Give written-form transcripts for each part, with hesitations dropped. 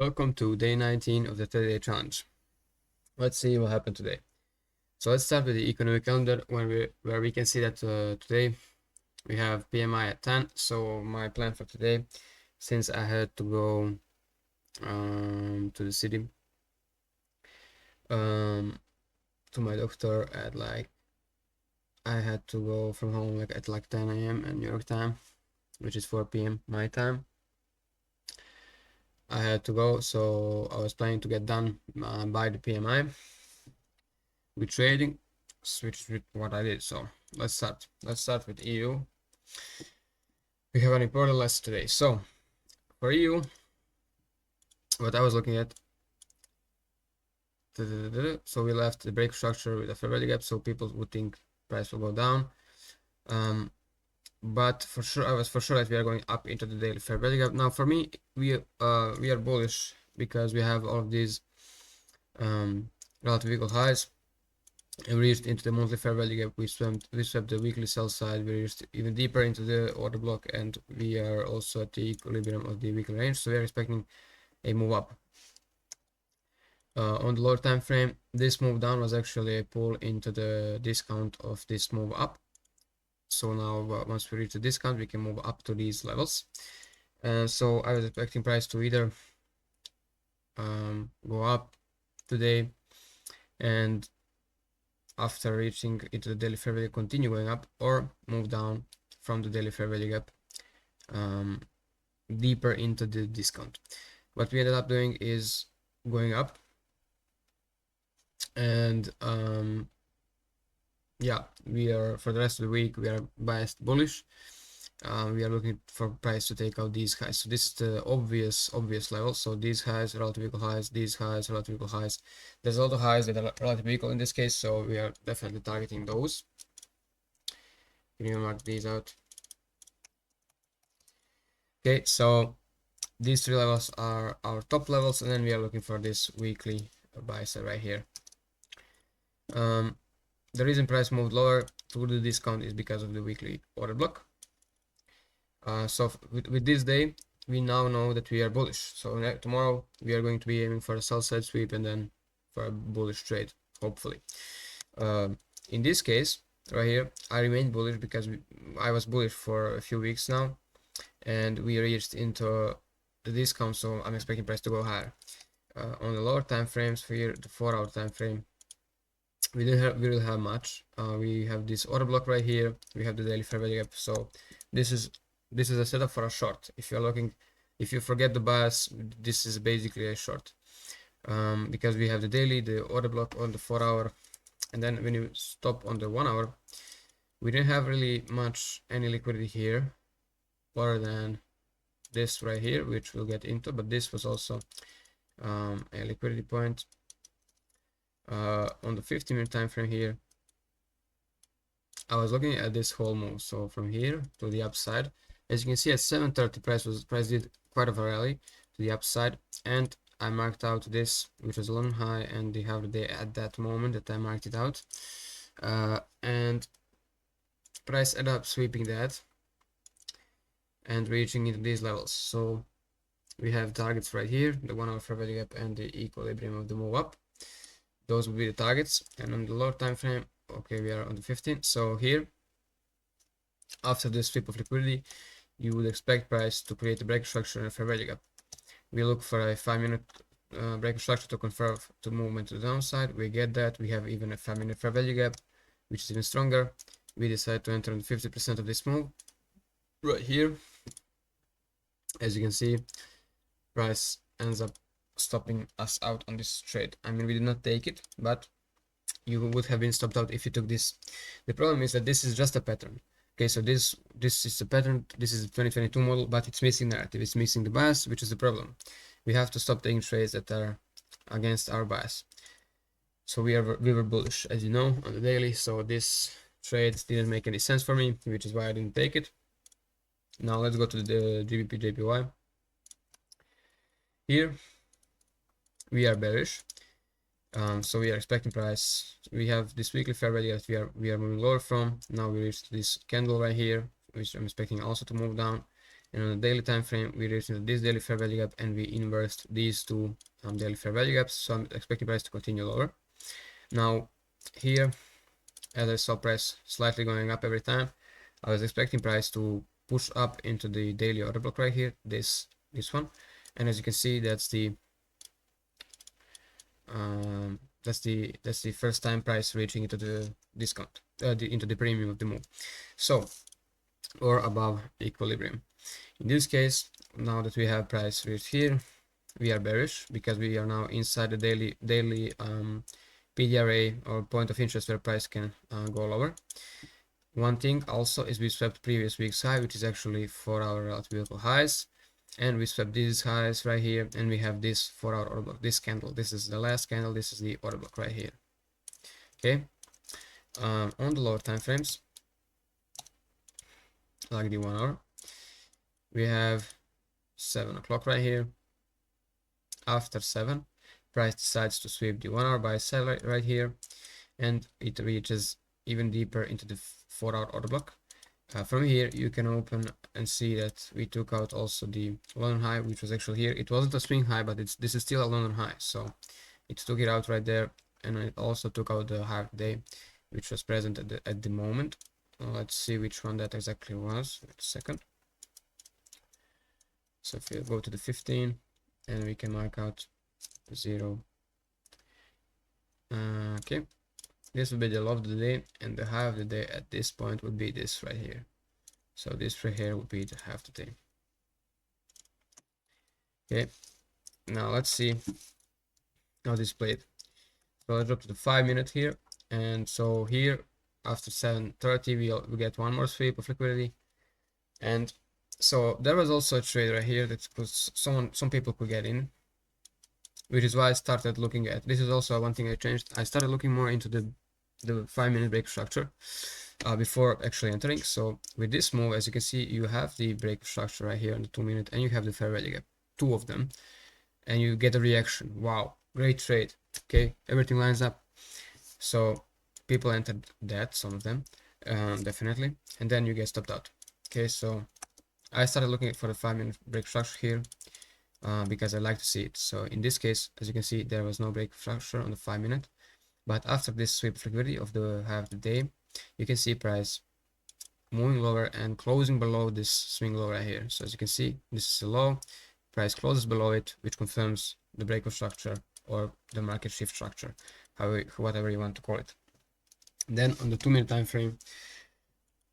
Welcome to day 19 of the 30-day challenge. Let's see what happened today. So let's start with the economic calendar where we can see that today we have PMI at 10. So my plan for today, since I had to go to the city to my doctor at I had to go from home at 10 a.m. in New York time, which is 4 p.m. my time. I had to go, so I was planning to get done by the PMI with trading, which is what I did. So let's start. Let's start with EU. We have an important lesson today. So for EU, what I was looking at, so we left the break structure with a fair value gap, so people would think price will go down. But for sure, I was for sure that we are going up into the daily fair value gap. Now for me, we are bullish because we have all of these relative equal highs. And we reached into the monthly fair value gap. We swept the weekly sell side. We reached even deeper into the order block, and we are also at the equilibrium of the weekly range. So we are expecting a move up. On the lower time frame, this move down was actually a pull into the discount of this move up. So now once we reach the discount, we can move up to these levels. So I was expecting price to either go up today and after reaching into the daily fair value continue going up, or move down from the daily fair value gap deeper into the discount. What we ended up doing is going up, and yeah, we are for the rest of the week we are biased bullish. We are looking for price to take out these highs. So this is the obvious level. So these highs, relative equal highs, these highs, relative equal highs. There's a lot of highs that are relative equal in this case, so we are definitely targeting those. Can you mark these out? Okay, so these three levels are our top levels, and then we are looking for this weekly buy side right here. The reason price moved lower to the discount is because of the weekly order block. So with this day, we now know that we are bullish. So tomorrow we are going to be aiming for a sell side sweep and then for a bullish trade, hopefully. In this case, right here, I remained bullish because I was bullish for a few weeks now, and we reached into the discount, so I'm expecting price to go higher. On the lower time frames, for here, the 4-hour time frame, we didn't really have much. We have this order block right here. We have the daily fair value gap. So this is a setup for a short. If you forget the bias, this is basically a short, because we have the daily, the order block on the 4-hour, and then when you stop on the 1-hour, we didn't have really any liquidity here, other than this right here, which we'll get into. But this was also a liquidity point. On the 15-minute time frame here, I was looking at this whole move. So from here to the upside, as you can see, at 7:30 price did quite of a rally to the upside, and I marked out this, which was a long high, and they have the day at that moment that I marked it out, and price ended up sweeping that and reaching into these levels. So we have targets right here, the 1-hour fair value gap and the equilibrium of the move up. Those will be the targets. And on the lower time frame, okay, we are on the 15th. So here, after this sweep of liquidity, you would expect price to create a break structure and a fair value gap. We look for a 5-minute break structure to confirm the movement to the downside. We get that. We have even a 5-minute fair value gap, which is even stronger. We decide to enter on 50% of this move right here. As you can see, price ends up stopping us out on this trade. I mean, we did not take it, but you would have been stopped out if you took this. The problem is that this is just a pattern. Okay, so this is a pattern. This is a 2022 model, but it's missing narrative. It's missing the bias, which is the problem. We have to stop taking trades that are against our bias. So we were bullish, as you know, on the daily. So this trade didn't make any sense for me, which is why I didn't take it. Now let's go to the GBP JPY. Here we are bearish. So we are expecting price. We have this weekly fair value that we are moving lower from. Now we reached this candle right here, which I'm expecting also to move down, and on the daily time frame we reached into this daily fair value gap and we inversed these two daily fair value gaps, so I'm expecting price to continue lower. Now here, as I saw price slightly going up every time, I was expecting price to push up into the daily order block right here, this one, and as you can see, that's the first time price reaching into the discount, into the premium of the move, so, or above equilibrium. In this case, now that we have price reached here, we are bearish because we are now inside the daily PDRA or point of interest where price can go lower. One thing also is we swept previous week's high, which is actually 4-hour relative highs, and we swept these highs right here, and we have this 4-hour order block, this candle. This is the last candle, this is the order block right here. Okay, on the lower time frames, like the 1 hour, we have 7 o'clock right here. After 7, price decides to sweep the 1 hour buy sell right here, and it reaches even deeper into the 4-hour order block. From here you can open and see that we took out also the London high, which was actually here. It wasn't a swing high, but this is still a London high, so it took it out right there, and it also took out the high of the day, which was present at the moment. Let's see which one that exactly was. Wait a second. So if we go to the 15, and we can mark out 0. Okay, this would be the low of the day, and the high of the day at this point would be this right here. So this right here would be the high of the day. Okay, now let's see how this played. So let's drop to the 5-minute here, and so here after 7:30 we get one more sweep of liquidity, and so there was also a trade right here that some people could get in, which is why I started looking at this. Is also one thing I changed. I started looking more into the 5-minute break structure before actually entering. So with this move, as you can see, you have the break structure right here on the 2-minute, and you have the fair value gap, two of them, and you get a reaction. Wow, great trade. Okay, everything lines up. So people entered that, some of them, definitely, and then you get stopped out. Okay, so I started looking for the 5-minute break structure here because I like to see it. So in this case, as you can see, there was no break structure on the 5-minute, but after this sweep of liquidity of the high of the day, you can see price moving lower and closing below this swing low right here. So as you can see, this is a low, price closes below it, which confirms the break of structure or the market shift structure, whatever you want to call it. Then on the 2-minute time frame,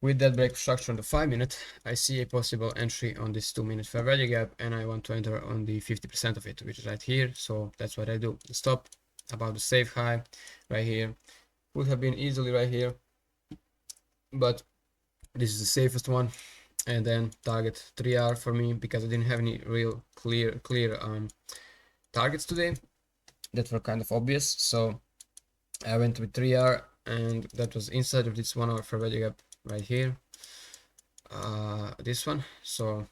with that break structure on the 5-minute, I see a possible entry on this 2-minute fair value gap, and I want to enter on the 50% of it, which is right here. So that's what I do. The stop about the safe high right here would have been easily right here, but this is the safest one. And then target 3R for me, because I didn't have any real clear targets today that were kind of obvious. So I went with 3R, and that was inside of this 1 hour fair value gap right here, this one. So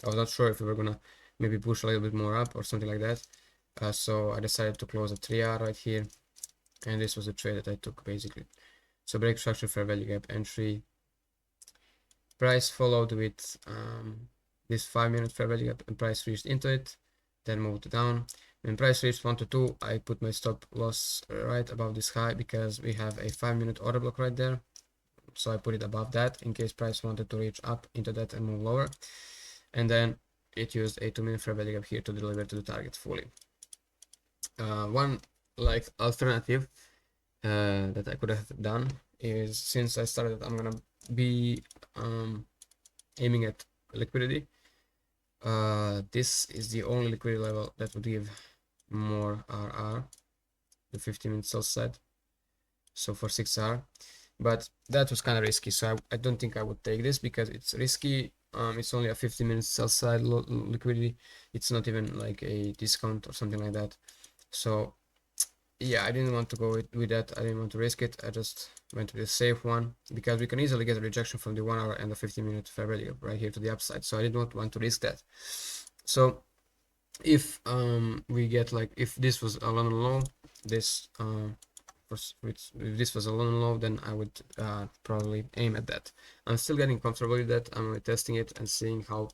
I was not sure if we were gonna maybe push a little bit more up or something like that, so I decided to close a 3R right here, and this was the trade that I took basically. So break structure, fair value gap, entry, price followed with this 5-minute fair value gap, and price reached into it, then moved down. When price reached 1 to 2, I put my stop loss right above this high, because we have a 5-minute order block right there. So I put it above that in case price wanted to reach up into that and move lower, and then it used a 2-minute fair value gap here to deliver to the target fully. One like alternative that I could have done is, since I started, I'm gonna be aiming at liquidity. This is the only liquidity level that would give more RR, the 50-minute sell side, so for 6R. But that was kind of risky, so I don't think I would take this because it's risky. It's only a 50-minute sell side liquidity. It's not even like a discount or something like that. So yeah, I didn't want to go with that. I didn't want to risk it. I just went with the safe one, because we can easily get a rejection from the 1 hour and the 50-minute fair value right here to the upside. So I did not want to risk that. So if we get, like, if this was a London low, this if this was a long low, then I would probably aim at that. I'm still getting comfortable with that. I'm testing it and seeing how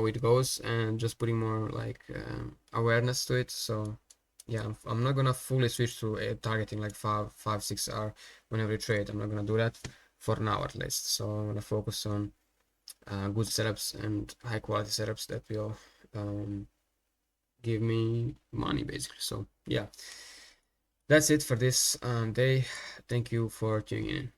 it goes, and just putting more like awareness to it. So yeah, I'm not gonna fully switch to targeting like 5-6 hour on every trade. I'm not gonna do that for now at least. So I'm gonna focus on good setups and high quality setups that will give me money basically. So yeah, that's it for this day. Thank you for tuning in.